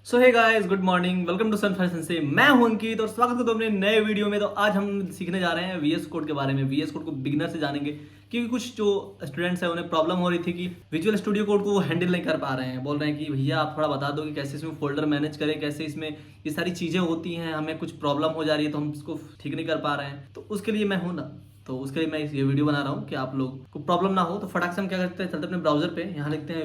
So hey guys, good morning, welcome to sun fashion से। मैं हूं अंकित और स्वागत करता हूं अपने नए वीडियो में। तो आज हम सीखने जा रहे हैं वीएस कोड के बारे में। वीएस कोड को बिगिनर से जानेंगे क्योंकि कुछ जो स्टूडेंट्स हैं उन्हें प्रॉब्लम हो रही थी कि विजुअल स्टूडियो कोड को वो हैंडल नहीं कर पा रहे हैं। बोल रहे हैं कि भैया आप थोड़ा बता दो कि कैसे इसमें फोल्डर मैनेज करें, कैसे इसमें ये सारी चीज़ें होती हैं, हमें कुछ प्रॉब्लम हो जा रही है तो हम इसको ठीक नहीं कर पा रहे हैं। तो उसके लिए मैं हूँ ना, तो उसके लिए मैं ये वीडियो बना रहा हूँ कि आप लोग को प्रॉब्लम ना हो। तो फटाक से हम क्या करते हैं, चलते अपने ब्राउजर पे, यहाँ लिखते हैं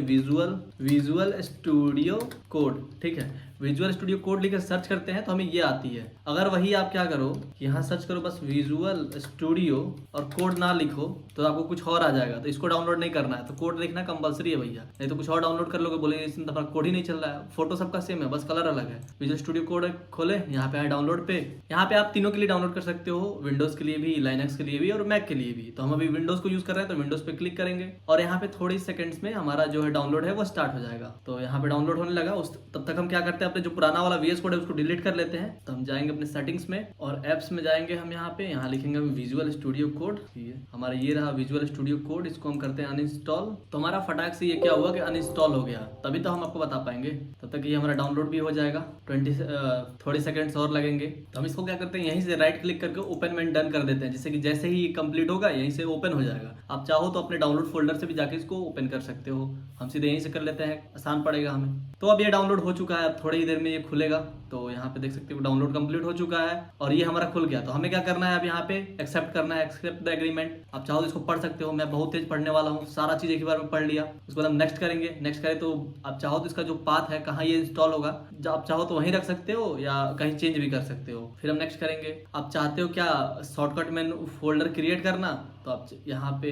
विजुअल स्टूडियो कोड। ठीक है, विजुअल स्टूडियो कोड लिखकर सर्च करते हैं तो हमें ये आती है। अगर वही आप क्या करो, यहाँ सर्च करो बस विजुअल स्टूडियो और कोड ना लिखो तो आपको कुछ और आ जाएगा। तो इसको डाउनलोड नहीं करना है, तो कोड लिखना कंपलसरी है भैया, नहीं तो कुछ और डाउनलोड कर लोगे, बोलेंगे इसमें तो कोड ही नहीं चल रहा है। फोटो सबका सेम है, बस कलर अलग है। विजुअल स्टूडियो कोड खोले, यहाँ पे आए डाउनलोड पे। यहाँ पे आप तीनों के लिए डाउनलोड कर सकते हो, विंडोज के लिए भी, लाइनक्स के लिए भी और मैक के लिए भी। तो हम अभी विंडोज को यूज कर रहे हैं तो विंडोज पे क्लिक करेंगे और यहाँ पे थोड़ी सेकंड्स में हमारा जो है डाउनलोड है वो स्टार्ट हो जाएगा। तो यहाँ पे डाउनलोड होने लगा। उस तब तक हम क्या करते हैं, अपने जो पुराना वाला वीएस कोड है उसको डिलीट कर लेते हैं। तो हम जाएंगे अपने सेटिंग्स में और एप्स में जाएंगे। हम यहाँ पे लिखेंगे विजुअल स्टूडियो कोड। हमारा ये रहा विजुअल स्टूडियो कोड, इसको हम करते हैं अनइंस्टॉल। तो हमारा फटाक से ये क्या हुआ कि अनइंस्टॉल हो गया, तभी तो हम आपको बता पाएंगे। तब तक ये हमारा डाउनलोड भी हो जाएगा, थोड़ी सेकंड्स और लगेंगे। तो हम इसको क्या करते हैं, यहीं से राइट क्लिक करके ओपन में डन कर देते हैं, जिससे कि जैसे ही कंप्लीट होगा यहीं से ओपन हो जाएगा। आप चाहो तो अपने डाउनलोड फोल्डर से भी जाके इसको ओपन कर सकते हो। हम सीधे यहीं से कर लेते हैं, आसान पड़ेगा हमें। तो अब ये डाउनलोड हो चुका है, अब थोड़ी ही देर में ये खुलेगा। तो यहाँ पे देख सकते हो डाउनलोड कंप्लीट हो चुका है और ये हमारा खुल गया। तो हमें क्या करना है, अब यहाँ पे एक्सेप्ट करना है, एक्सेप्ट द एग्रीमेंट। आप चाहो तो इसको पढ़ सकते हो, मैं बहुत तेज पढ़ने वाला हूँ, सारा चीज एक ही बार में पढ़ लिया। उसके बाद हम नेक्स्ट करेंगे। नेक्स्ट करें तो आप चाहो तो इसका जो पाथ है, कहाँ ये इंस्टॉल होगा, आप चाहो तो वहीं रख सकते हो या कहीं चेंज भी कर सकते हो। फिर हम नेक्स्ट करेंगे। आप चाहते हो क्या शॉर्टकट में फोल्डर क्रिएट करना, तो आप यहाँ पे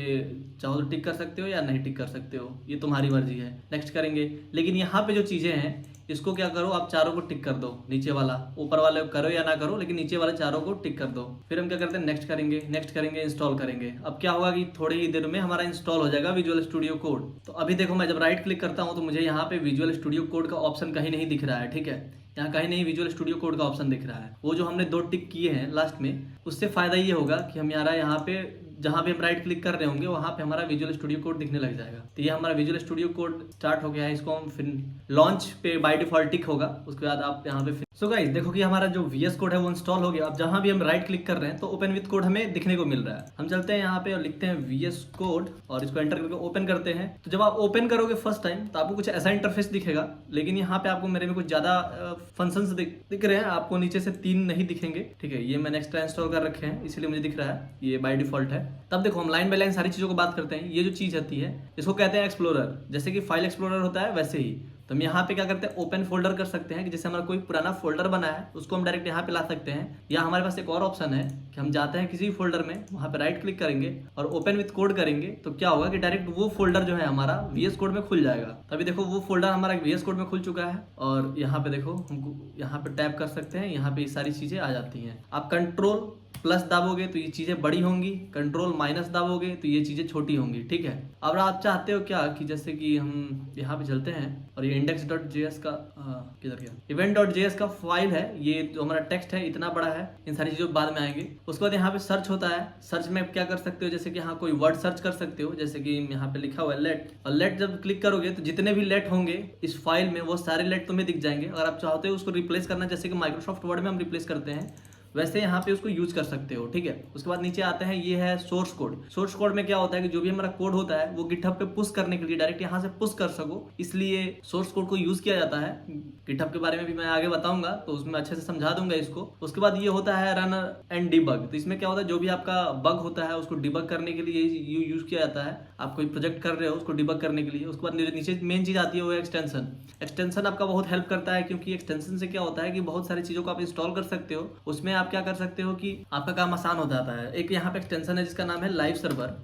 चाहो तो टिक कर सकते हो या नहीं टिक कर सकते हो, ये तुम्हारी मर्जी है। नेक्स्ट करेंगे। लेकिन यहाँ पे जो चीजें हैं इसको क्या करो, आप चारों को टिक कर दो। नीचे वाला, ऊपर वाले करो या ना करो, लेकिन नीचे वाले चारों को टिक कर दो। फिर हम क्या करते हैं, नेक्स्ट करेंगे। नेक्स्ट करेंगे, इंस्टॉल करेंगे। अब क्या होगा कि थोड़ी ही देर में हमारा इंस्टॉल हो जाएगा विजुअल स्टूडियो कोड। तो अभी देखो, मैं जब राइट क्लिक करता हूँ तो मुझे यहाँ पे विजुअल स्टूडियो कोड का ऑप्शन कहीं नहीं दिख रहा है। ठीक है, यहाँ कहीं नहीं विजुअल स्टूडियो कोड का ऑप्शन दिख रहा है। वो जो हमने 2 टिक किए हैं लास्ट में, उससे फायदा ये होगा कि हम यहाँ पे जहां भी हम राइट क्लिक कर रहे होंगे वहां पे हमारा विजुअल स्टूडियो कोड दिखने लग जाएगा। तो ये हमारा विजुअल स्टूडियो कोड स्टार्ट हो गया है। इसको हम फिर लॉन्च पे बाय डिफॉल्ट टिक होगा, उसके बाद आप यहाँ पे। सो गाइस, देखो कि हमारा जो वीएस कोड है वो इंस्टॉल हो गया। अब जहां भी हम राइट क्लिक कर रहे हैं तो ओपन विद कोड हमें दिखने को मिल रहा है। हम चलते हैं यहाँ पे और लिखते हैं वीएस कोड और इसको एंटर करके ओपन करते हैं। तो जब आप ओपन करोगे फर्स्ट टाइम तो आपको कुछ ऐसा इंटरफेस दिखेगा, लेकिन यहाँ पे आपको मेरे में कुछ ज्यादा फंक्शंस दिख रहे हैं, आपको नीचे से 3 नहीं दिखेंगे। ठीक है, ये मैंने एक्स्ट्रा इंस्टॉल कर रखे हैं इसलिए मुझे दिख रहा है, ये बाय डिफॉल्ट है। तब देखो हम लाइन बाय लाइन सारी चीजों को बात करते हैं। ये जो चीज आती है इसको कहते हैं एक्सप्लोरर। जैसे कि फाइल एक्सप्लोरर होता है वैसे ही तो हम यहाँ पे क्या करते हैं, ओपन फोल्डर कर सकते हैं कि जैसे हमारा कोई पुराना फोल्डर बना है उसको हम डायरेक्ट यहाँ पे ला सकते हैं। या हमारे पास एक और ऑप्शन है कि हम जाते हैं किसी भी फोल्डर में, वहाँ पे राइट क्लिक करेंगे और ओपन विथ कोड करेंगे। तो क्या होगा कि डायरेक्ट वो फोल्डर जो है हमारा वीएस कोड में खुल जाएगा। तभी देखो वो फोल्डर हमारा वीएस कोड में खुल चुका है और यहाँ पे देखो हमको यहाँ पे टैप कर सकते हैं, यहाँ पे ये सारी चीजें आ जाती हैं। आप कंट्रोल प्लस दाबोगे तो ये चीजें बड़ी होंगी, कंट्रोल माइनस दाबोगे तो ये चीजें छोटी होंगी। ठीक है, अब आप चाहते हो क्या कि जैसे कि हम यहाँ पे चलते हैं और ये index.js का किधर गया, event.js का फाइल है। ये जो हमारा टेक्स्ट है इतना बड़ा है, इन सारी चीजों बाद में आएंगे। उसके बाद यहाँ पे सर्च होता है। सर्च में आप क्या कर सकते हो, जैसे कि यहाँ कोई वर्ड सर्च कर सकते हो, जैसे कि यहाँ पे लिखा हुआ है लेट, और लेट जब क्लिक करोगे तो जितने भी लेट होंगे इस फाइल में वो सारे लेट तुम्हें दिख जाएंगे। अगर आप चाहते हो उसको रिप्लेस करना, जैसे कि माइक्रोसॉफ्ट वर्ड में हम रिप्लेस करते हैं, वैसे यहाँ पे उसको यूज कर सकते हो। ठीक है, उसके बाद नीचे आते हैं, ये है सोर्स कोड। सोर्स कोड में क्या होता है कि जो भी हमारा कोड होता है वो गिटहब पे पुश करने के लिए डायरेक्ट यहाँ से पुश कर सको, इसलिए सोर्स कोड को यूज किया जाता है। गिटहब के बारे में भी मैं आगे बताऊंगा तो उसमें अच्छे से समझा दूंगा इसको। उसके बाद ये होता है रन एंड डिबग। तो इसमें क्या होता है, जो भी आपका बग होता है उसको डिबग करने के लिए यूज किया जाता है। आप कोई प्रोजेक्ट कर रहे हो उसको डिबग करने के लिए। उसके बाद नीचे मेन चीज आती है वो एक्सटेंशन। एक्सटेंशन आपका बहुत हेल्प करता है, क्योंकि एक्सटेंशन से क्या होता है कि बहुत सारी चीजों को आप इंस्टॉल कर सकते हो। उसमें आप क्या कर सकते हो कि आपका काम आसान हो जाता है। एक यहाँ पे एक्सटेंशन है जिसका नाम है लाइव सर्वर।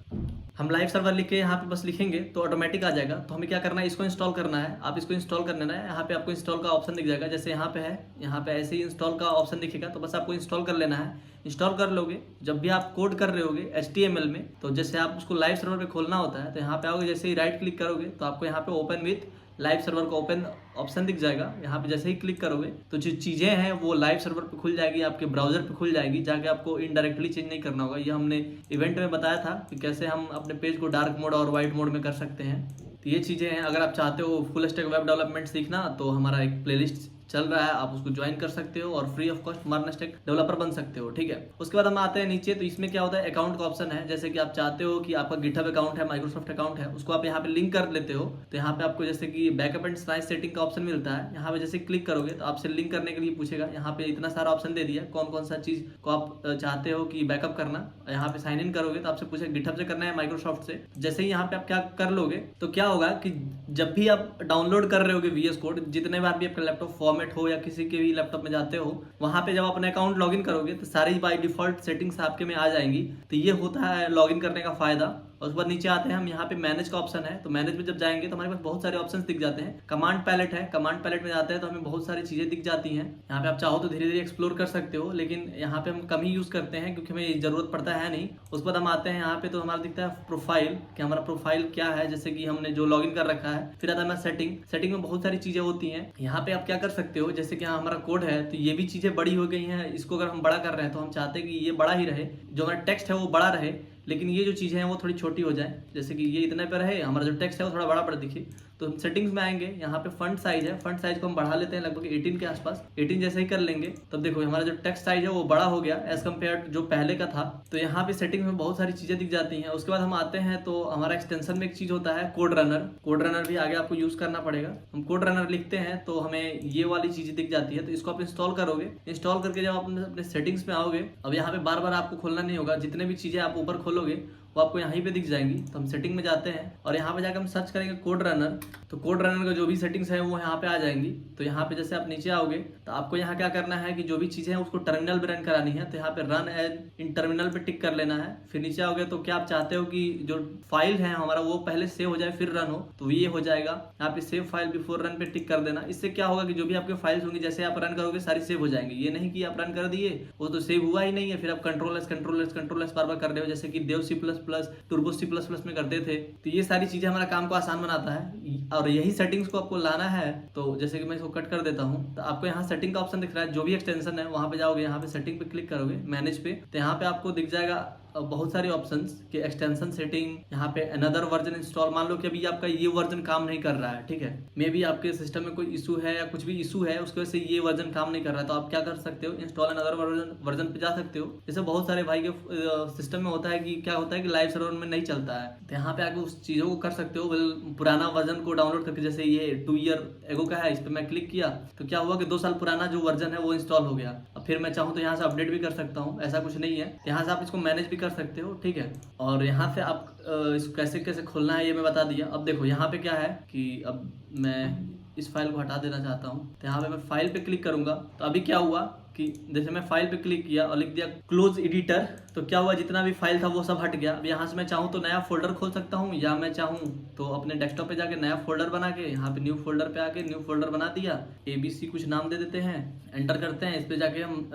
हम लाइव सर्वर लिख के यहाँ पे बस लिखेंगे तो ऑटोमेटिक आ जाएगा। तो हमें क्या करना है, इसको इंस्टॉल करना है। आप इसको इंस्टॉल कर लेना है। यहाँ पे आपको इंस्टॉल का ऑप्शन दिख जाएगा, जैसे यहाँ पे है, यहाँ पे ऐसे ही इंस्टॉल का ऑप्शन दिखेगा। तो बस आपको इंस्टॉल कर लेना है। इंस्टॉल कर लोगे, जब भी आप कोड कर रहे होगे HTML में, तो जैसे आप उसको लाइव सर्वर पे खोलना होता है तो यहाँ पे आओगे, जैसे ही राइट क्लिक करोगे तो आपको यहाँ पे ओपन विथ लाइव सर्वर का ओपन ऑप्शन दिख जाएगा। यहाँ पे जैसे ही क्लिक करोगे तो जो चीजें हैं वो लाइव सर्वर पे खुल जाएगी, आपके ब्राउजर पे खुल जाएगी, जाके आपको इनडायरेक्टली चेंज नहीं करना होगा। ये हमने इवेंट में बताया था कि कैसे हम अपने पेज को डार्क मोड और व्हाइट मोड में कर सकते हैं। तो ये चीजें हैं। अगर आप चाहते हो फुल स्टैक वेब डेवलपमेंट सीखना तो हमारा एक प्लेलिस्ट चल रहा है, आप उसको ज्वाइन कर सकते हो और फ्री ऑफ कॉस्ट मार्नेस्टेक डेवलपर बन सकते हो। ठीक है, उसके बाद हम आते हैं नीचे। तो इसमें क्या होता है, अकाउंट का ऑप्शन है। जैसे कि आप चाहते हो कि आपका गिटहब अकाउंट है, माइक्रोसॉफ्ट अकाउंट है, उसको आप यहाँ पे लिंक कर लेते हो। तो यहाँ पे आपको जैसे कि बैकअप एंड साइज सेटिंग का ऑप्शन मिलता है। यहाँ पे जैसे क्लिक करोगे तो आपसे लिंक करने के लिए पूछेगा। यहाँ पे इतना सारा ऑप्शन दे दिया, कौन कौन सा चीज को आप चाहते हो कि बैकअप करना। यहाँ पे साइन इन करोगे तो आपसे पूछेगा गिटहब से करना है माइक्रोसॉफ्ट से। जैसे ही यहाँ पे आप क्या कर लोगे तो क्या होगा कि जब भी आप डाउनलोड कर रहे होगे VS कोड, जितने बार भी आपका लैपटॉप फॉर्मेट हो या किसी के भी लैपटॉप में जाते हो, वहां पे जब अपने अकाउंट लॉगिन करोगे तो सारी बाय डिफॉल्ट सेटिंग्स आपके में आ जाएंगी। तो ये होता है लॉगिन करने का फायदा। और उसके बाद नीचे आते हैं हम, यहाँ पे मैनेज का ऑप्शन है। तो मैनेज में जब जाएंगे तो हमारे पास बहुत सारे ऑप्शंस दिख जाते हैं। कमांड पैलेट है, कमांड पैलेट में जाते हैं तो हमें बहुत सारी चीजें दिख जाती हैं। यहाँ पे आप चाहो तो धीरे धीरे एक्सप्लोर कर सकते हो, लेकिन यहाँ पे हम कम ही यूज करते हैं क्योंकि हमें जरूरत पड़ता है नहीं। उसके बाद हम आते हैं यहाँ पे, तो हमारा दिखता है प्रोफाइल, कि हमारा प्रोफाइल क्या है, जैसे कि हमने जो लॉगिन कर रखा है। फिर आता है हमारा सेटिंग। सेटिंग में बहुत सारी चीजें होती हैं। यहाँ पे आप क्या कर सकते हो, जैसे कि यहाँ हमारा कोड है तो ये भी चीजें बड़ी हो गई हैं। इसको अगर हम बड़ा कर रहे हैं तो हम चाहते हैं कि ये बड़ा ही रहे, जो हमारा टेक्स्ट है वो बड़ा रहे, लेकिन ये जो चीज़ें हैं वो थोड़ी छोटी हो जाए। जैसे कि ये इतने पर है, हमारा जो टेक्स्ट है वो थोड़ा बड़ा पर दिखे। तो हम सेटिंग्स में आएंगे, यहाँ पे फंट साइज है, फंट साइज को हम बढ़ा लेते हैं लगभग 18 के आसपास। 18 जैसे ही कर लेंगे तब देखो हमारा जो टेक्स्ट साइज है वो बड़ा हो गया एज कम्पेयर जो पहले का था। तो यहाँ पे सेटिंग्स में बहुत सारी चीजें दिख जाती हैं। उसके बाद हम आते हैं तो हमारा एक्सटेंशन में एक चीज होता है कोड रनर। कोड रनर भी आगे आपको यूज करना पड़ेगा। हम कोड रनर लिखते हैं तो हमें ये वाली चीजें दिख जाती है। तो इसको आप इंस्टॉल करोगे। इंस्टॉल करके जब आप अपने सेटिंग्स में आओगे, अब यहाँ पे बार बार आपको खोलना नहीं होगा, जितने भी चीजें आप ऊपर खोलोगे वो आपको यहीं पे दिख जाएंगी। तो हम सेटिंग में जाते हैं और यहाँ पे जाकर हम सर्च करेंगे कोड रनर। तो कोड रनर का जो भी सेटिंग्स है वो यहाँ पे आ जाएंगी। तो यहाँ पे जैसे आप नीचे आओगे तो आपको यहाँ क्या करना है कि जो भी चीजें हैं उसको टर्मिनल पे रन करानी है। तो यहाँ पे रन एज इन टर्मिनल पे टिक कर लेना है। फिर नीचे आओगे तो क्या आप चाहते हो कि जो फाइल है हमारा वो पहले सेव हो जाए फिर रन हो, तो ये हो जाएगा। यहाँ पे सेव फाइल बिफोर रन पे टिक कर देना। इससे क्या होगा कि जो भी आपके फाइल्स होंगी जैसे आप रन करोगे सारी सेव हो जाएंगी। ये नहीं कि आप रन कर दिए वो तो सेव हुआ ही नहीं है, फिर आप कंट्रोल एस बार बार कर रहे हो, जैसे कि देव C++, टर्बो C++ में करते थे। तो ये सारी चीजें हमारा काम को आसान बनाता है और यही सेटिंग्स को आपको लाना है। तो जैसे कि मैं इसको कट कर देता हूँ, तो आपको यहाँ सेटिंग का ऑप्शन दिख रहा है। जो भी एक्सटेंशन है वहां पे जाओगे, यहाँ पे सेटिंग पे क्लिक करोगे, मैनेज पे, तो यहाँ पे आपको दिख जाएगा बहुत सारे ऑप्शंस के एक्सटेंशन सेटिंग। यहाँ पे अनदर वर्जन इंस्टॉल, मान लो कि अभी आपका ये वर्जन काम नहीं कर रहा है, ठीक है, मे भी आपके सिस्टम में कोई इशू है या कुछ भी इशू है उसकी वजह से ये वर्जन काम नहीं कर रहा है, तो आप क्या कर सकते हो, इंस्टॉल अनदर वर्जन पे जा सकते हो। जैसे बहुत सारे भाई के सिस्टम में होता है कि क्या होता है कि लाइव सर्वर में नहीं चलता है, तो यहाँ पे आके उस चीजों को कर सकते हो पुराना वर्जन को डाउनलोड करके। जैसे ये 2 ईयर एगो का है, इस पर मैं क्लिक किया तो क्या हुआ कि 2 साल पुराना जो वर्जन है वो इंस्टॉल हो गया। अब फिर मैं चाहूँ तो यहाँ से अपडेट भी कर सकता हूँ, ऐसा कुछ नहीं है। यहाँ से आप इसको मैनेज भी कर सकते हो, ठीक है। और यहाँ से आप इसको कैसे कैसे खोलना है ये मैं बता दिया। अब देखो यहाँ पे क्या है कि अब मैं इस फाइल को हटा देना चाहता हूँ, तो यहाँ पे मैं फाइल पे क्लिक करूंगा। तो अभी क्या हुआ कि जैसे मैं फाइल पे क्लिक किया और लिख दिया क्लोज एडिटर, तो क्या हुआ, जितना भी फाइल था वो सब हट गया। अब यहाँ से मैं चाहूँ तो नया फोल्डर खोल सकता हूँ, या मैं चाहूँ तो अपने डेस्कटॉप पे जाके नया फोल्डर बना के यहाँ पे न्यू फोल्डर पे आके न्यू फोल्डर बना दिया, ABC कुछ नाम दे देते हैं, एंटर करते हैं। इस पे जाके हम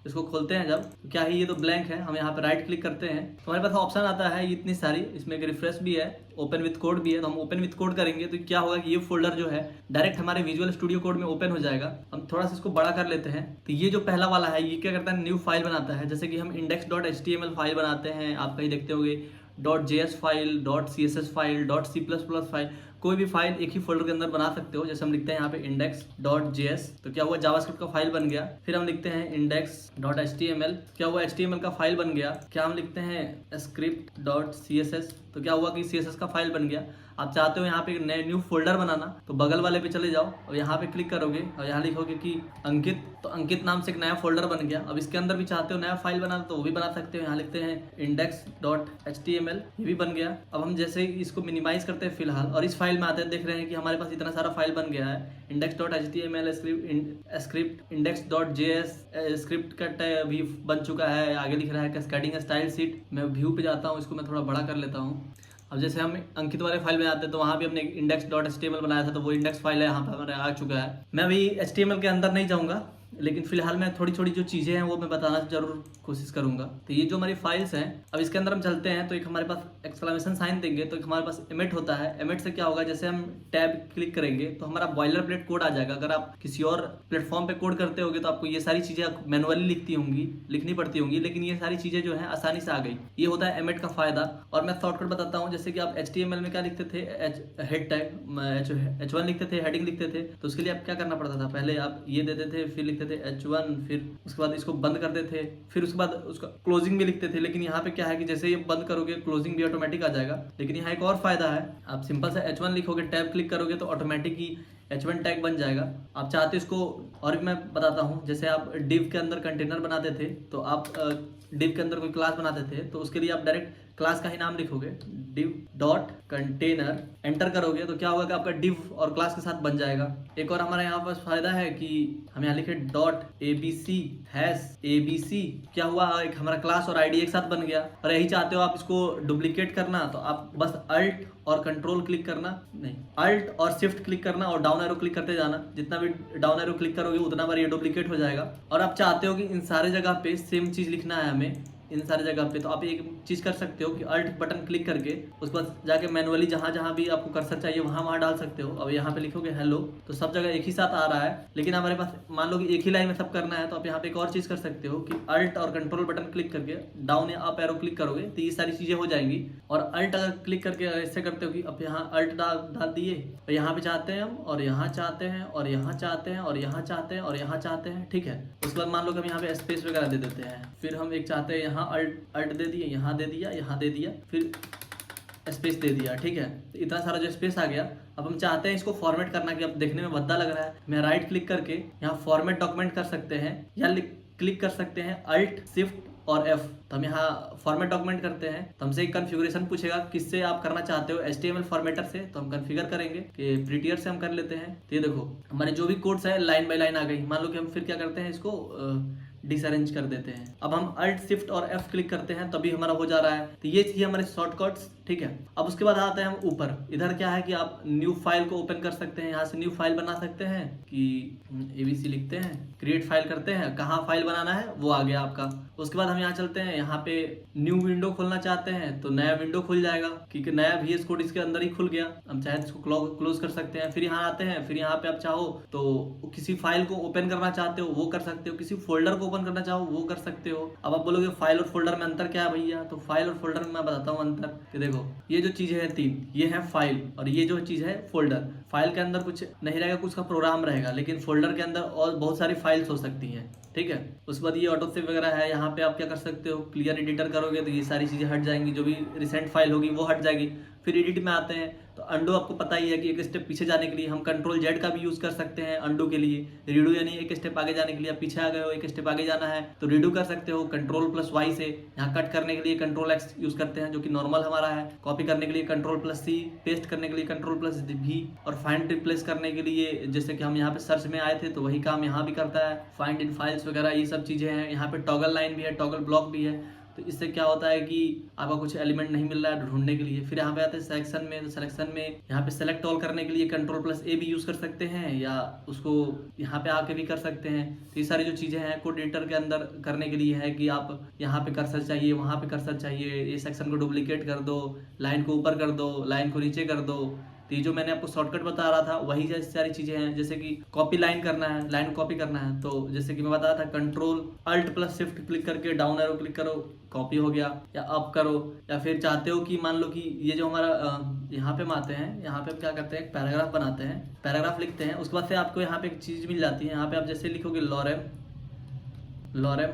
इसको खोलते हैं जब, तो क्या है, ये तो ब्लैंक है। हम यहाँ पे राइट क्लिक करते हैं तो हमारे पास ऑप्शन आता है इतनी सारी, इसमें एक रिफ्रेश भी है, ओपन विथ कोड भी है। तो हम ओपन विथ कोड करेंगे तो क्या होगा कि ये फोल्डर जो है डायरेक्ट हमारे विजुअल स्टूडियो कोड में ओपन हो जाएगा। हम थोड़ा सा इसको बड़ा कर लेते हैं। तो ये जो पहला वाला है ये क्या करता है, न्यू फाइल बनाता है। जैसे कि हम index.html फाइल बनाते हैं, आप कहीं देखते होंगे .js file, .css file, .c++ file, कोई भी फाइल एक ही फोल्डर के अंदर बना सकते हो। जैसे हम लिखते हैं यहाँ पे index.js, तो क्या हुआ, जावास्क्रिप्ट का फाइल बन गया। फिर हम लिखते हैं index.html, क्या हुआ, HTML का फाइल बन गया। क्या हम लिखते हैं script.css, तो क्या हुआ कि CSS का फाइल बन गया। आप चाहते हो यहाँ पे नए न्यू फोल्डर बनाना, तो बगल वाले पे चले जाओ और यहाँ पे क्लिक करोगे और यहाँ लिखोगे कि अंकित, तो अंकित नाम से एक नया फोल्डर बन गया। अब इसके अंदर भी चाहते हो नया फाइल बनाना तो वो भी बना सकते हो। यहाँ लिखते हैं index.html, ये भी बन गया। अब हम जैसे इसको मिनिमाइज करते हैं फिलहाल और इस फाइल में आते हैं, देख रहे हैं कि हमारे पास इतना सारा फाइल बन गया है। index.html स्क्रिप्ट, index.js स्क्रिप्ट का भी बन चुका है। आगे लिख रहा है कैस्केडिंग स्टाइल शीट। मैं व्यू पे जाता हूँ, इसको मैं थोड़ा बड़ा कर लेता हूँ। अब जैसे हम अंकित वाले फाइल में आते हैं तो वहाँ भी हमने index.html बनाया था, तो वो इंडेक्स फाइल है, यहाँ पर हमारे आ चुका है। मैं अभी HTML के अंदर नहीं जाऊँगा, लेकिन फिलहाल मैं थोड़ी थोड़ी जो चीज़ें हैं वो मैं बताना जरूर कोशिश करूंगा। तो ये जो हमारी फाइल्स हैं, अब इसके अंदर हम चलते हैं तो एक हमारे पास एक्सक्लेमेशन साइन देंगे तो एक हमारे पास एमिट होता है। एमिट से क्या होगा, जैसे हम टैब क्लिक करेंगे तो हमारा बॉयलर प्लेट कोड आ जाएगा। अगर आप किसी और प्लेटफॉर्म पे कोड करते होगे तो आपको ये सारी चीज़ें मैनुअली लिखनी पड़ती होंगी, लेकिन ये सारी चीज़ें जो है आसानी से आ गई। ये होता है एमिट का फायदा। और मैं शॉर्टकट बताता हूँ, जैसे कि आप HTML में क्या लिखते थे, हेड टैग H1 लिखते थे, हेडिंग लिखते थे, तो उसके लिए आप क्या करना पड़ता था, पहले आप ये देते थे, फिर लिखते थे H1, फिर उसके बाद इसको बंद करते थे, फिर उसके बाद उसका क्लोजिंग भी लिखते थे। लेकिन यहाँ पे क्या है कि जैसे ये बंद करोगे क्लोजिंग भी ऑटोमेटिक आ जाएगा। लेकिन यहाँ एक और फायदा है, आप सिंपल सा H1 लिखोगे, टैब क्लिक करोगे तो ऑटोमेटिक ही H1 टैग बन जाएगा। आप चाहते इसको और भी मैं बताता हूँ, जैसे आप डिव के अंदर कंटेनर बनाते थे तो आप डिव के अंदर कोई क्लास बनाते थे तो उसके लिए आप डायरेक्ट क्लास का ही नाम लिखोगे, डिव डॉट कंटेनर, एंटर करोगे तो क्या होगा कि आपका डिव और क्लास के साथ बन जाएगा। एक और हमारे यहाँ पास फायदा है कि हम यहाँ लिखे डॉट abc हैश abc, क्या हुआ, एक हमारा क्लास और आईडी एक साथ बन गया। और यही चाहते हो आप इसको डुप्लीकेट करना तो आप बस अल्ट और कंट्रोल क्लिक करना, नहीं अल्ट और शिफ्ट क्लिक करना और डाउन एरो क्लिक करते जाना। जितना भी डाउन एरो क्लिक करोगे उतना बार ये डुप्लीकेट हो जाएगा। और आप चाहते हो कि इन सारे जगह पे सेम चीज लिखना है हमें, इन सारे जगह पे, तो आप एक चीज कर सकते हो कि अल्ट बटन क्लिक करके उसके बाद जाके मैनुअली जहां जहां भी आपको कर्सर चाहिए वहां डाल सकते हो। अब यहाँ पे लिखोगे हेलो तो सब जगह एक ही साथ आ रहा है। लेकिन हमारे पास मान लो कि एक ही लाइन में सब करना है तो आप यहाँ पे एक और चीज कर सकते हो कि अल्ट और कंट्रोल बटन क्लिक करके डाउन या अप एरो क्लिक करोगे तो ये सारी चीजें हो जाएंगी। और अल्ट अगर क्लिक करके ऐसे करते हो कि अब यहाँ अल्ट डाल दिए तो यहाँ पे चाहते हैं हम, और यहाँ चाहते हैं, और यहाँ चाहते हैं, और यहाँ चाहते हैं, और यहाँ चाहते हैं, ठीक है। उसके बाद मान लो कि हम यहाँ पे स्पेस वगैरह दे देते हैं, फिर हम एक चाहते हैं यहाँ अल्ट दे दिए, यहाँ दे दिया, यहाँ दे दिया, फिर स्पेस दे दिया, ठीक है। तो इतना सारा जो स्पेस आ गया। अब हम चाहते हैं इसको फॉर्मेट करना, कि अब देखने में भद्दा लग रहा है, मैं राइट क्लिक करके यहाँ फॉर्मेट डॉक्यूमेंट कर सकते हैं या क्लिक कर सकते हैं अल्ट शिफ्ट और F। तो हम यहाँ फॉर्मेट डॉक्यूमेंट करते हैं तो हमसे एक कन्फिगरेशन पूछेगा किससे आप करना चाहते हो, HTML फॉर्मेटर से, तो हम कन्फिगर करेंगे कि प्रीटियर से हम कर लेते हैं। तो ये देखो हमारे जो भी कोड्स है लाइन बाय लाइन आ गई। मान लो कि हम फिर क्या करते हैं, इसको डिसअरेंज कर देते हैं। अब हम अल्ट शिफ्ट और F क्लिक करते हैं तभी हमारा हो जा रहा है। तो ये थी हमारे शॉर्टकट्स, ठीक है। अब उसके बाद आते हैं हम ऊपर, इधर क्या है कि आप न्यू फाइल को ओपन कर सकते हैं, यहाँ से न्यू फाइल बना सकते हैं कि ABC लिखते हैं, क्रिएट फाइल करते हैं, कहाँ फाइल बनाना है वो आ गया आपका। उसके बाद हम यहाँ चलते हैं, यहाँ पे न्यू विंडो खोलना चाहते हैं तो नया विंडो खुल जाएगा क्योंकि नया VS कोड इसके अंदर ही खुल गया। हम चाहे इसको क्लोज कर सकते हैं। फिर यहाँ आते हैं, फिर यहाँ पे आप चाहो तो किसी फाइल को ओपन करना चाहते हो वो कर सकते हो, किसी फोल्डर को ओपन करना चाहो वो कर सकते हो। अब आप बोलोगे फाइल और फोल्डर में अंतर क्या है भैया, तो फाइल और फोल्डर में मैं बताता हूँ अंतर। कि देखो ये जो चीजें हैं तीन, ये है फाइल और ये जो चीज है फोल्डर। फाइल के अंदर कुछ नहीं रहेगा, कुछ का प्रोग्राम रहेगा, लेकिन फोल्डर के अंदर और बहुत सारी फाइल्स हो सकती हैं, ठीक है। उसके बाद ये ऑटो सेव वगैरह है, यहाँ पे आप क्या कर सकते हो, क्लियर एडिटर करोगे तो ये सारी चीजें हट जाएंगी, जो भी रिसेंट फाइल होगी वो हट जाएगी। फिर एडिट में आते हैं तो अंडू आपको पता ही है कि एक स्टेप पीछे जाने के लिए हम कंट्रोल Z का भी यूज कर सकते हैं अंडू के लिए। रीडू यानी एक स्टेप आगे जाने के लिए, आप पीछे आ गए हो एक स्टेप आगे जाना है तो रीडू कर सकते हो कंट्रोल प्लस Y से। यहाँ कट करने के लिए कंट्रोल X यूज करते हैं जो कि नॉर्मल हमारा है। कॉपी करने के लिए कंट्रोल प्लस C, पेस्ट करने के लिए कंट्रोल प्लस V, और फाइंड रिप्लेस करने के लिए जैसे कि हम यहाँ पे सर्च में आए थे तो वही काम यहाँ भी करता है, फाइंड इन फाइल्स वगैरह ये सब चीजें हैं। यहाँ पे टॉगल लाइन भी है, टॉगल ब्लॉक भी है। तो इससे क्या होता है कि आपका कुछ एलिमेंट नहीं मिल रहा है ढूंढने के लिए। फिर यहाँ पे आते हैं सिलेक्शन में, तो सिलेक्शन में यहाँ पे सेलेक्ट ऑल करने के लिए कंट्रोल प्लस A भी यूज कर सकते हैं या उसको यहाँ पे आके भी कर सकते हैं। तो ये सारी जो चीजें हैं कोड एडिटर के अंदर करने के लिए है कि आप यहाँ पे कर्सर चाहिए, वहाँ पे कर्सर चाहिए, ये सेक्शन को डुप्लीकेट कर दो, लाइन को ऊपर कर दो, लाइन को नीचे कर दो। तो ये जो मैंने आपको शॉर्टकट बता रहा था वही सारी चीजें हैं। जैसे कि कॉपी लाइन करना है, लाइन कॉपी करना है तो जैसे कि मैं बता रहा था control alt plus shift click करके डाउन एरो क्लिक करो, कॉपी हो गया, या अप करो। या फिर चाहते हो कि मान लो कि ये जो हमारा यहाँ पे हम आते हैं, यहाँ पे हम क्या करते हैं पैराग्राफ बनाते हैं, पैराग्राफ लिखते हैं। उसके बाद से आपको यहाँ पे एक चीज मिल जाती है, यहाँ पे आप जैसे लिखोगे लॉरेम,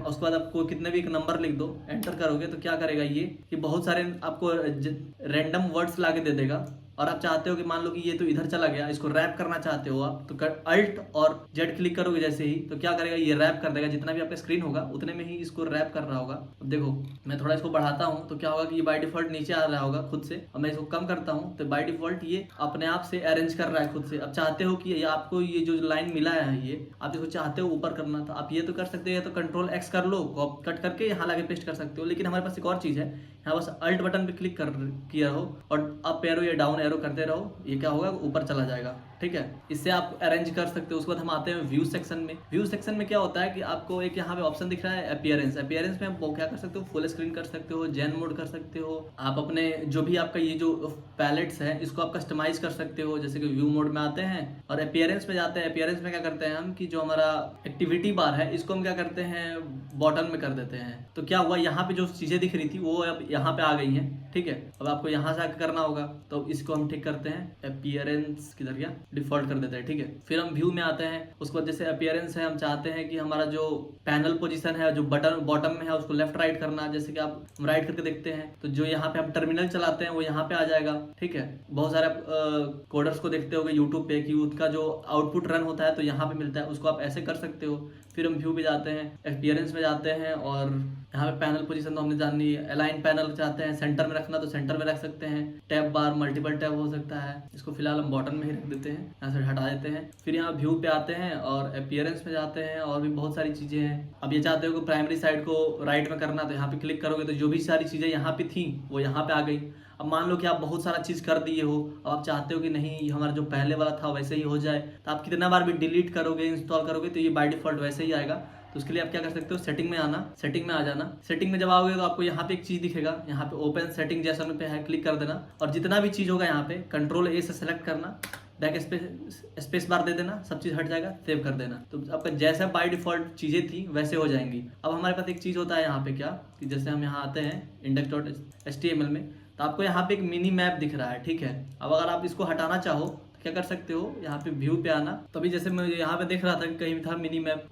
उसके बाद आपको कितने भी एक नंबर लिख दो, एंटर करोगे तो क्या करेगा ये कि बहुत सारे आपको रैंडम वर्ड्स लाके दे देगा। और आप चाहते हो कि मान लो कि ये तो इधर चला गया, इसको रैप करना चाहते हो आप तो अल्ट और Z क्लिक करोगे जैसे ही तो क्या करेगा ये रैप कर देगा, जितना भी आपका स्क्रीन होगा उतने में ही इसको रैप कर रहा होगा। अब देखो मैं थोड़ा इसको बढ़ाता हूँ तो क्या होगा कि ये बाय डिफॉल्ट नीचे आ रहा होगा खुद से, और मैं इसको कम करता हूँ तो बाय डिफॉल्ट ये अपने आप से अरेंज कर रहा है खुद से। अब चाहते हो कि आपको ये जो लाइन मिला है ये आप इसको चाहते हो ऊपर करना तो आप ये तो कर सकते हो, या तो कंट्रोल X कर लो, कट करके यहाँ लाके पेस्ट कर सकते हो। लेकिन हमारे पास एक और चीज है, यहाँ बस अल्ट बटन पे क्लिक किया रहो और अप एरो या डाउन एरो करते रहो, ये क्या होगा ऊपर चला जाएगा, ठीक है। ठीक है, इससे आप अरेंज कर सकते हो। उसके बाद हम आते हैं व्यू सेक्शन में। व्यू सेक्शन में क्या होता है कि आपको एक यहाँ पे ऑप्शन दिख रहा है अपीयरेंस। अपीयरेंस में आप क्या कर सकते हो, फुल स्क्रीन कर सकते हो, जेन मोड कर सकते हो, आप अपने जो भी आपका ये जो पैलेट्स है इसको आप कस्टमाइज कर सकते हो। जैसे कि व्यू मोड में आते हैं और अपीयरेंस में जाते हैं। अपीयरेंस में क्या करते हैं हम कि जो हमारा एक्टिविटी बार है इसको हम क्या करते हैं बॉटम में कर देते हैं। तो क्या हुआ, यहाँ पे जो चीजें दिख रही थी वो अब यहाँ पे आ गई हैं। ठीक है, अब आपको यहाँ से आकर करना होगा, तो इसको हम ठीक करते हैं, अपीयरेंस किधर गया, डिफॉल्ट कर देते हैं। ठीक है, फिर हम व्यू में आते हैं। उसके बाद जैसे अपीयरेंस है, हम चाहते हैं कि हमारा जो पैनल पोजीशन है जो बटन बॉटम में है उसको लेफ्ट राइट करना। जैसे कि आप हम राइट करके देखते हैं तो जो यहाँ पे हम टर्मिनल चलाते हैं वो यहाँ पे आ जाएगा। ठीक है, बहुत सारे कोडर्स को देखते होंगे यूट्यूब पे कि उसका जो आउटपुट रन होता है तो यहाँ पे मिलता है, उसको आप ऐसे कर सकते हो। फिर हम व्यू पे जाते हैं, अपीयरेंस में जाते हैं और यहाँ पे पैनल पोजीशन तो हमने जाननी है। अलाइन पैनल चाहते हैं सेंटर में रखना तो सेंटर में रख सकते हैं। टैब बार मल्टीपल टैब हो सकता है, इसको फिलहाल हम बॉटम में ही रख देते हैं, यहाँ से हटा देते हैं। फिर यहाँ व्यू पे आते हैं और अपीयरेंस में जाते हैं और भी बहुत सारी चीजें हैं। अब ये चाहते हो कि प्राइमरी साइड को राइट में करना तो यहाँ पे क्लिक करोगे तो जो भी सारी चीजें यहाँ पे थी वो यहाँ पे आ गई। अब मान लो कि आप बहुत सारा चीज कर दिए हो, अब आप चाहते हो कि नहीं हमारा जो पहले वाला था वैसे ही हो जाए, तो आप कितना बार भी डिलीट करोगे इंस्टॉल करोगे तो ये बाय डिफॉल्ट वैसे ही आएगा। तो उसके लिए आप क्या कर सकते हो, सेटिंग में आना, सेटिंग में आ जाना। सेटिंग में जब आओगे तो आपको यहाँ पे एक चीज दिखेगा, यहाँ पे ओपन सेटिंग जैसा पे है, क्लिक कर देना और जितना भी चीज होगा यहाँ पे कंट्रोल ए से सेलेक्ट करना, बैक स्पेस बार दे देना, सब चीज हट जाएगा, सेव कर देना। तो आपका जैसा बाय डिफॉल्ट चीजें थी वैसे हो जाएंगी। अब हमारे पास एक चीज होता है यहाँ पे क्या कि जैसे हम यहाँ आते हैं index.html में तो आपको यहाँ पे एक मिनी मैप दिख रहा है। ठीक है, अब अगर आप इसको हटाना चाहो क्या कर सकते हो, यहाँ पे व्यू पे आना। तो अभी जैसे मैं यहाँ पे देख रहा था कि कहीं था मिनी मैप,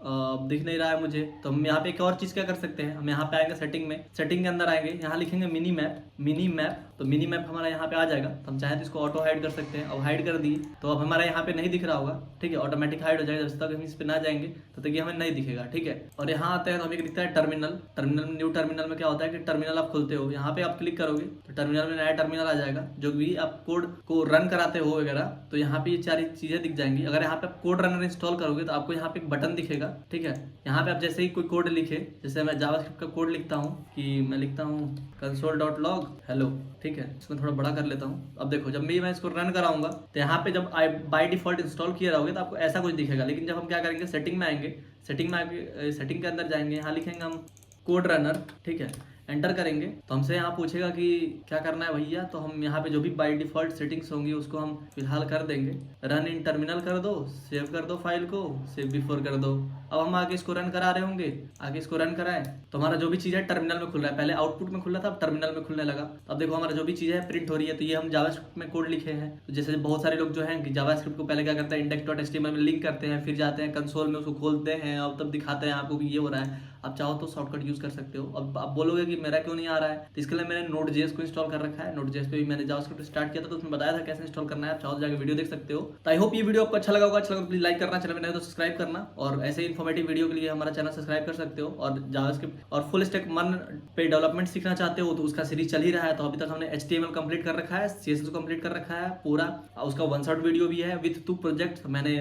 दिख नहीं रहा है मुझे, तो हम यहाँ पे एक और चीज क्या कर सकते हैं, हम यहाँ पे आएंगे सेटिंग में, सेटिंग के अंदर आएंगे, यहाँ लिखेंगे मिनी मैप, मिनी मैप, तो मिनी मैप हमारा यहाँ पे आ जाएगा। तो हम चाहे तो इसको ऑटो हाइड कर सकते हैं। अब हाइड कर दी तो अब हमारा यहाँ पे नहीं दिख रहा होगा। ठीक है, ऑटोमेटिक हाइड हो जाएगा, जब तक हम इस पे ना जाएंगे तब तक ये हमें नहीं दिखेगा। ठीक है, और यहाँ आते हैं तो हमें दिखता है टर्मिनल। टर्मिनल न्यू टर्मिनल में क्या होता है कि टर्मिनल आप खोलते हो, यहाँ पे आप क्लिक करोगे तो टर्मिनल में नया टर्मिनल आ जाएगा। जो भी आप कोड को रन कराते हो वगैरह तो यहाँ पे ये सारी चीजें दिख जाएंगी। अगर यहाँ पे आप कोड रनर इंस्टॉल करोगे तो आपको यहाँ पे एक बटन दिखेगा। ठीक है, यहाँ पे आप जैसे ही कोई कोड लिखे, जैसे मैं जावास्क्रिप्ट का कोड लिखता हूँ कि मैं लिखता हूँ console.log hello, ठीक है, इसमें थोड़ा बड़ा कर लेता हूँ। अब देखो जब मैं इसको रन कराऊंगा तो यहाँ पे जब बाय डिफॉल्ट इंस्टॉल किए रहोगे तो आपको ऐसा कुछ दिखेगा। लेकिन जब हम क्या करेंगे, सेटिंग में आएंगे, सेटिंग में आके सेटिंग के अंदर जाएंगे, यहाँ लिखेंगे हम कोड रनर। ठीक है, एंटर करेंगे तो हमसे यहाँ पूछेगा कि क्या करना है भैया, तो हम यहाँ पे जो भी बाय डिफॉल्ट सेटिंग्स होंगी उसको हम फिलहाल कर देंगे। रन इन टर्मिनल कर दो, सेव कर दो फाइल को, सेव बिफोर कर दो। अब हम आगे इसको रन करा रहे होंगे, आगे इसको रन कराएं तो हमारा जो भी चीज़ है टर्मिनल में खुल रहा है। पहले आउटपुट में खुल रहा था, अब टर्मिनल में खुलने लगा। अब देखो हमारा जो भी चीज़ है प्रिंट हो रही है। तो ये हम जावास्क्रिप्ट में कोड लिखे हैं। तो जैसे बहुत सारे लोग जो है जावास्क्रिप्ट को पहले क्या करते हैं, index.html में लिंक करते हैं, फिर जाते हैं कंसोल में उसको खोलते हैं और तब दिखाते हैं आपको कि ये हो रहा है। आप चाहो तो शॉर्टकट यूज कर सकते हो। अब आप बोलोगे कि मेरा क्यों नहीं आ रहा है, तो इसके लिए मैंने Node.js को इंस्टॉल कर रखा है। Node.js पे भी मैंने जावास्क्रिप्ट स्टार्ट किया था तो उसमें बताया था कैसे इंस्टॉल करना है। आप चाहो तो जाकर वीडियो देख सकते हो। तो आई होप ये वीडियो आपको अच्छा लगा होगा। अच्छा लगा प्लीज लाइक करना, चैनल में नए हो तो सब्सक्राइब करना, और ऐसे इन्फॉर्मेटिव वीडियो के लिए हमारा चैनल सब्सक्राइब कर सकते हो। और जावास्क्रिप्ट और फुल स्टैक मन पे डेवलपमेंट सीखना चाहते हो तो उसका सीरीज चल ही रहा है। तो अभी तक हमने HTML कंप्लीट कर रखा है, CSS कंप्लीट कर रखा है पूरा, उसका 1 शॉट वीडियो भी है विथ 2 प्रोजेक्ट। मैंने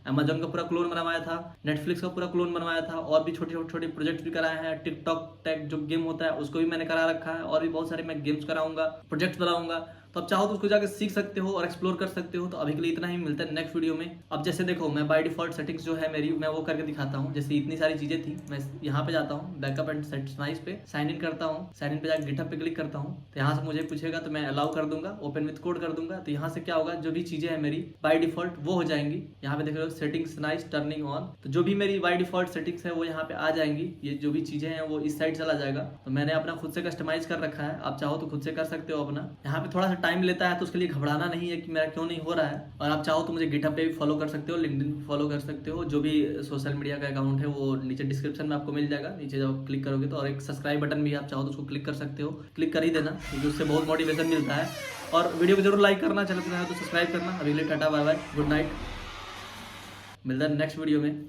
अमेजोन का पूरा क्लोन बनवाया था, नेटफ्लिक्स का पूरा क्लोन बनवाया था, और भी छोटे प्रोजेक्ट भी कराए हैं। टिकटॉक टैग जो गेम होता है उसको भी मैंने करा रखा है, और भी बहुत सारे मैं गेम्स कराऊंगा, प्रोजेक्ट बनाऊंगा। तो आप चाहो तो उसको जाकर सीख सकते हो और एक्सप्लोर कर सकते हो। तो अभी के लिए इतना ही, मिलता है नेक्स्ट वीडियो में। अब जैसे देखो मैं बाय डिफॉल्ट सेटिंग्स जो है मेरी, मैं वो करके दिखाता हूँ। जैसे इतनी सारी चीजें थी, मैं यहाँ पे जाता हूँ बैकअप एंड सेटिंग्स पे, साइन इन करता हूँ, साइन इन पे जाकर गिटहब पे क्लिक करता हूँ। तो यहाँ से मुझे पूछेगा तो मैं अलाउ कर दूंगा, ओपन विथ कोड कर दूंगा। तो यहाँ से क्या होगा, जो भी चीजें है मेरी बाय डिफॉल्ट वो हो जाएंगी। यहाँ पे देख रहे हो सेटिंग्स नाइस टर्निंग ऑन, तो जो भी मेरी बाय डिफॉल्ट सेटिंग्स है वो यहाँ पे आ जाएंगी। ये जो भी चीजें हैं वो इस साइड चला जाएगा। तो मैंने अपना खुद से कस्टमाइज कर रखा है, आप चाहो तो खुद से कर सकते हो अपना। यहाँ पे थोड़ा सा टाइम लेता है तो उसके लिए घबराना नहीं है कि मेरा क्यों नहीं हो रहा है। और आप चाहो तो मुझे गिटहब पे भी फॉलो कर सकते हो, लिंक्डइन पे फॉलो कर सकते हो। जो भी सोशल मीडिया का अकाउंट है वो नीचे डिस्क्रिप्शन में आपको मिल जाएगा, नीचे जब क्लिक करोगे तो। और एक सब्सक्राइब बटन भी आप चाहो तो उसको क्लिक कर सकते हो, क्लिक कर ही देना क्योंकि उससे बहुत मोटिवेशन मिलता है। और वीडियो को जरूर लाइक करना, चैनल पर तो सब्सक्राइब करना। अभी के लिए tata bye bye, good night, मिलता है नेक्स्ट वीडियो में।